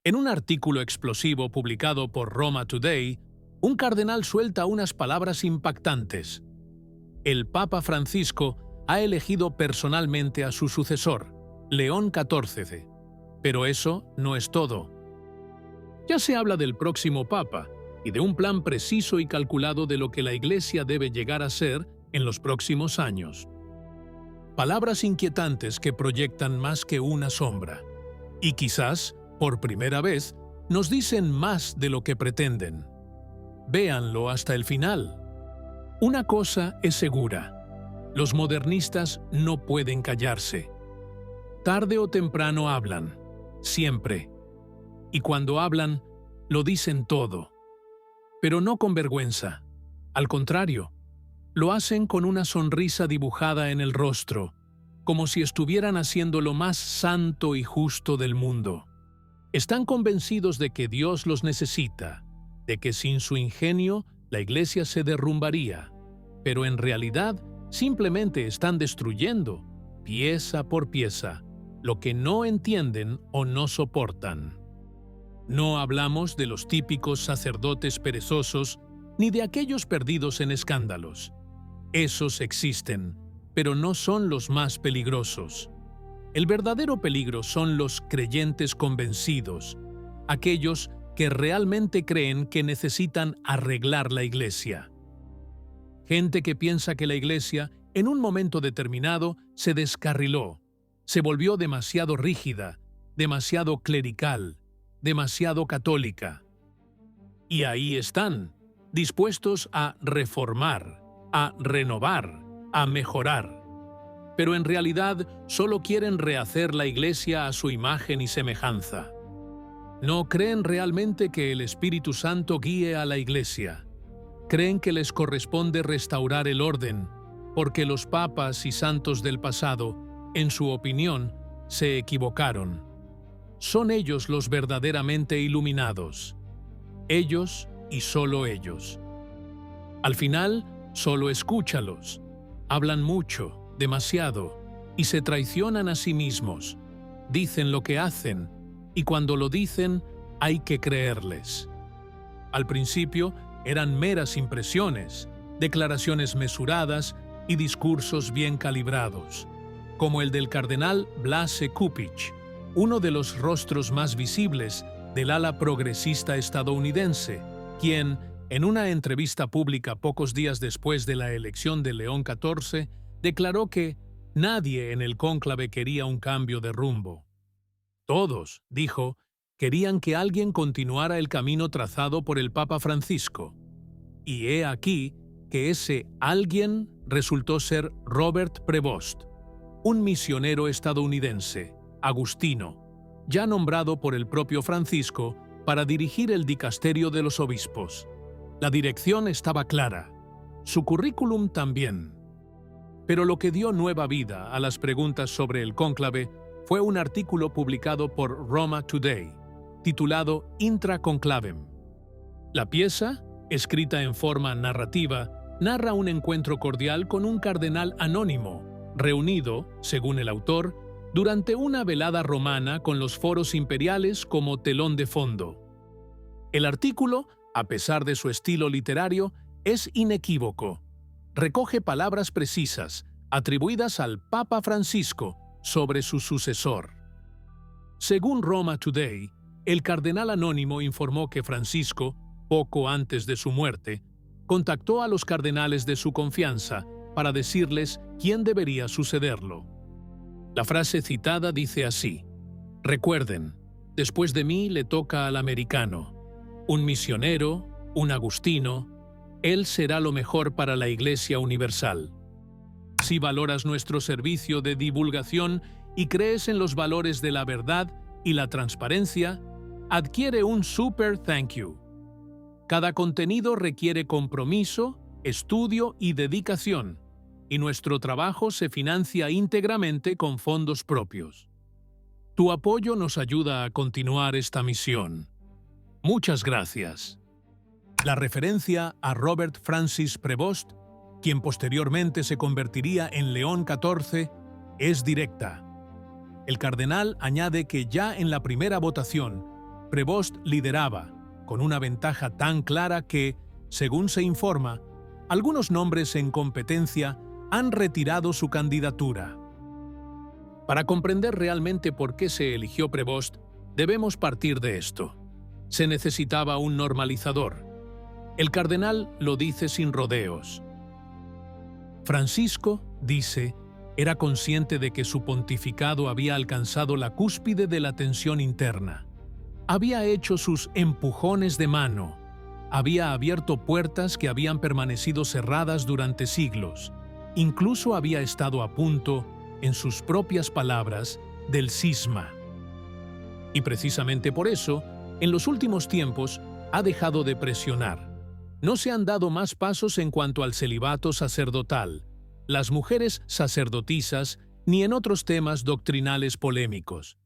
En un artículo explosivo publicado por Roma Today, un cardenal suelta unas palabras impactantes. El Papa Francisco ha elegido personalmente a su sucesor, León XIV. Pero eso no es todo. Ya se habla del próximo Papa y de un plan preciso y calculado de lo que la Iglesia debe llegar a ser en los próximos años. Palabras inquietantes que proyectan más que una sombra. Y quizás, por primera vez, nos dicen más de lo que pretenden. Véanlo hasta el final. Una cosa es segura. Los modernistas no pueden callarse. Tarde o temprano hablan. Siempre. Y cuando hablan, lo dicen todo. Pero no con vergüenza. Al contrario, lo hacen con una sonrisa dibujada en el rostro, como si estuvieran haciendo lo más santo y justo del mundo. Están convencidos de que Dios los necesita, de que sin su ingenio la Iglesia se derrumbaría, pero en realidad simplemente están destruyendo, pieza por pieza, lo que no entienden o no soportan. No hablamos de los típicos sacerdotes perezosos ni de aquellos perdidos en escándalos. Esos existen, pero no son los más peligrosos. El verdadero peligro son los creyentes convencidos, aquellos que realmente creen que necesitan arreglar la Iglesia. Gente que piensa que la Iglesia, en un momento determinado, se descarriló, se volvió demasiado rígida, demasiado clerical, demasiado católica. Y ahí están, dispuestos a reformar, a renovar, a mejorar. Pero en realidad solo quieren rehacer la Iglesia a su imagen y semejanza. No creen realmente que el Espíritu Santo guíe a la Iglesia. Creen que les corresponde restaurar el orden, porque los papas y santos del pasado, en su opinión, se equivocaron. Son ellos los verdaderamente iluminados. Ellos y solo ellos. Al final, solo escúchalos. Hablan mucho, demasiado, y se traicionan a sí mismos. Dicen lo que hacen, y cuando lo dicen, hay que creerles. Al principio, eran meras impresiones, declaraciones mesuradas y discursos bien calibrados, como el del cardenal Blase Cupich, uno de los rostros más visibles del ala progresista estadounidense, quien, en una entrevista pública pocos días después de la elección de León XIV, declaró que nadie en el cónclave quería un cambio de rumbo. Todos, dijo, querían que alguien continuara el camino trazado por el Papa Francisco. Y he aquí que ese alguien resultó ser Robert Prevost, un misionero estadounidense, agustino, ya nombrado por el propio Francisco para dirigir el dicasterio de los obispos. La dirección estaba clara, su currículum también. Pero lo que dio nueva vida a las preguntas sobre el cónclave fue un artículo publicado por Roma Today, titulado Intra Conclavem. La pieza, escrita en forma narrativa, narra un encuentro cordial con un cardenal anónimo, reunido, según el autor, durante una velada romana con los foros imperiales como telón de fondo. El artículo, a pesar de su estilo literario, es inequívoco. Recoge palabras precisas, atribuidas al Papa Francisco, sobre su sucesor. Según Roma Today, el cardenal anónimo informó que Francisco, poco antes de su muerte, contactó a los cardenales de su confianza para decirles quién debería sucederlo. La frase citada dice así: «Recuerden, después de mí le toca al americano, un misionero, un agustino, él será lo mejor para la Iglesia Universal. Si valoras nuestro servicio de divulgación y crees en los valores de la verdad y la transparencia, adquiere un super thank you. Cada contenido requiere compromiso, estudio y dedicación, y nuestro trabajo se financia íntegramente con fondos propios. Tu apoyo nos ayuda a continuar esta misión. Muchas gracias». La referencia a Robert Francis Prevost, quien posteriormente se convertiría en León XIV, es directa. El cardenal añade que ya en la primera votación, Prevost lideraba, con una ventaja tan clara que, según se informa, algunos nombres en competencia han retirado su candidatura. Para comprender realmente por qué se eligió Prevost, debemos partir de esto. Se necesitaba un normalizador. El cardenal lo dice sin rodeos. Francisco, dice, era consciente de que su pontificado había alcanzado la cúspide de la tensión interna. Había hecho sus empujones de mano. Había abierto puertas que habían permanecido cerradas durante siglos. Incluso había estado a punto, en sus propias palabras, del cisma. Y precisamente por eso, en los últimos tiempos, ha dejado de presionar. No se han dado más pasos en cuanto al celibato sacerdotal, las mujeres sacerdotisas, ni en otros temas doctrinales polémicos.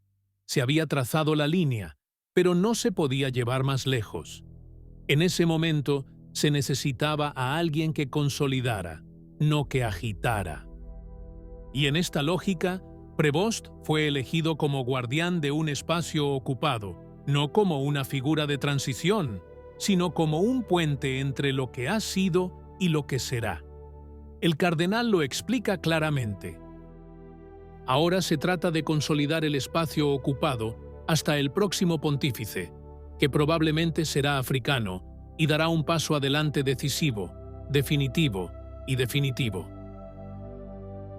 Se había trazado la línea, pero no se podía llevar más lejos. En ese momento se necesitaba a alguien que consolidara, no que agitara. Y en esta lógica, Prevost fue elegido como guardián de un espacio ocupado, no como una figura de transición, sino como un puente entre lo que ha sido y lo que será. El cardenal lo explica claramente. Ahora se trata de consolidar el espacio ocupado hasta el próximo pontífice, que probablemente será africano y dará un paso adelante decisivo, definitivo y definitivo.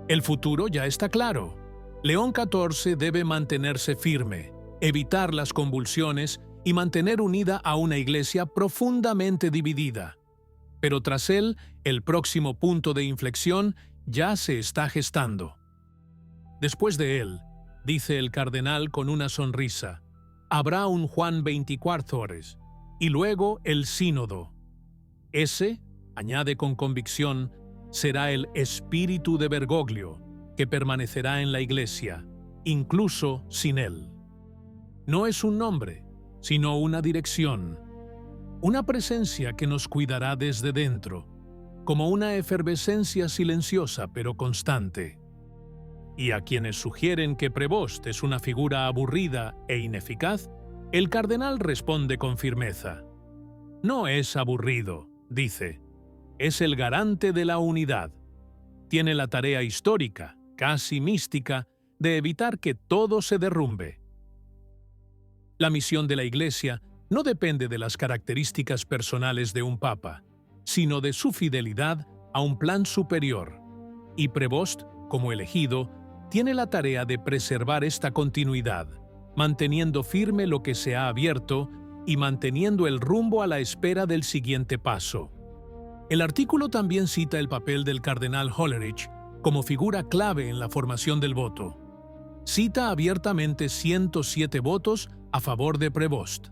El futuro ya está claro. León XIV debe mantenerse firme, evitar las convulsiones y mantener unida a una iglesia profundamente dividida. Pero tras él, el próximo punto de inflexión ya se está gestando. Después de él, dice el cardenal con una sonrisa, habrá un Juan XXIV y luego el sínodo. Ese, añade con convicción, será el espíritu de Bergoglio, que permanecerá en la iglesia, incluso sin él. No es un nombre, sino una dirección, una presencia que nos cuidará desde dentro, como una efervescencia silenciosa pero constante. Y a quienes sugieren que Prevost es una figura aburrida e ineficaz, el cardenal responde con firmeza. No es aburrido, dice, es el garante de la unidad. Tiene la tarea histórica, casi mística, de evitar que todo se derrumbe. La misión de la Iglesia no depende de las características personales de un papa, sino de su fidelidad a un plan superior. Y Prevost, como elegido, tiene la tarea de preservar esta continuidad, manteniendo firme lo que se ha abierto y manteniendo el rumbo a la espera del siguiente paso. El artículo también cita el papel del cardenal Hollerich como figura clave en la formación del voto. Cita abiertamente 107 votos a favor de Prevost.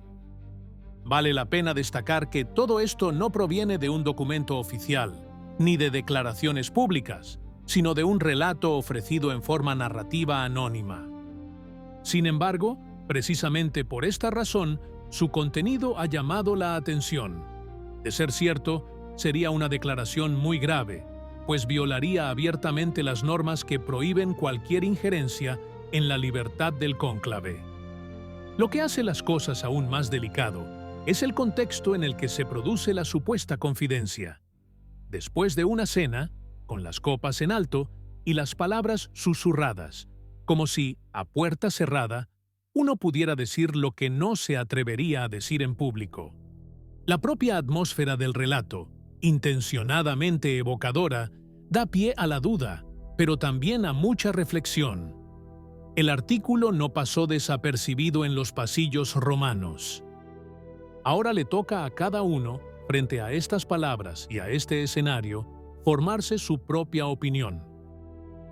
Vale la pena destacar que todo esto no proviene de un documento oficial, ni de declaraciones públicas, sino de un relato ofrecido en forma narrativa anónima. Sin embargo, precisamente por esta razón, su contenido ha llamado la atención. De ser cierto, sería una declaración muy grave, pues violaría abiertamente las normas que prohíben cualquier injerencia en la libertad del cónclave. Lo que hace las cosas aún más delicado es el contexto en el que se produce la supuesta confidencia. Después de una cena, con las copas en alto y las palabras susurradas, como si, a puerta cerrada, uno pudiera decir lo que no se atrevería a decir en público. La propia atmósfera del relato, intencionadamente evocadora, da pie a la duda, pero también a mucha reflexión. El artículo no pasó desapercibido en los pasillos romanos. Ahora le toca a cada uno, frente a estas palabras y a este escenario, formarse su propia opinión.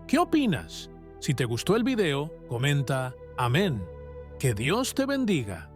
¿Qué opinas? Si te gustó el video, comenta Amén. Que Dios te bendiga.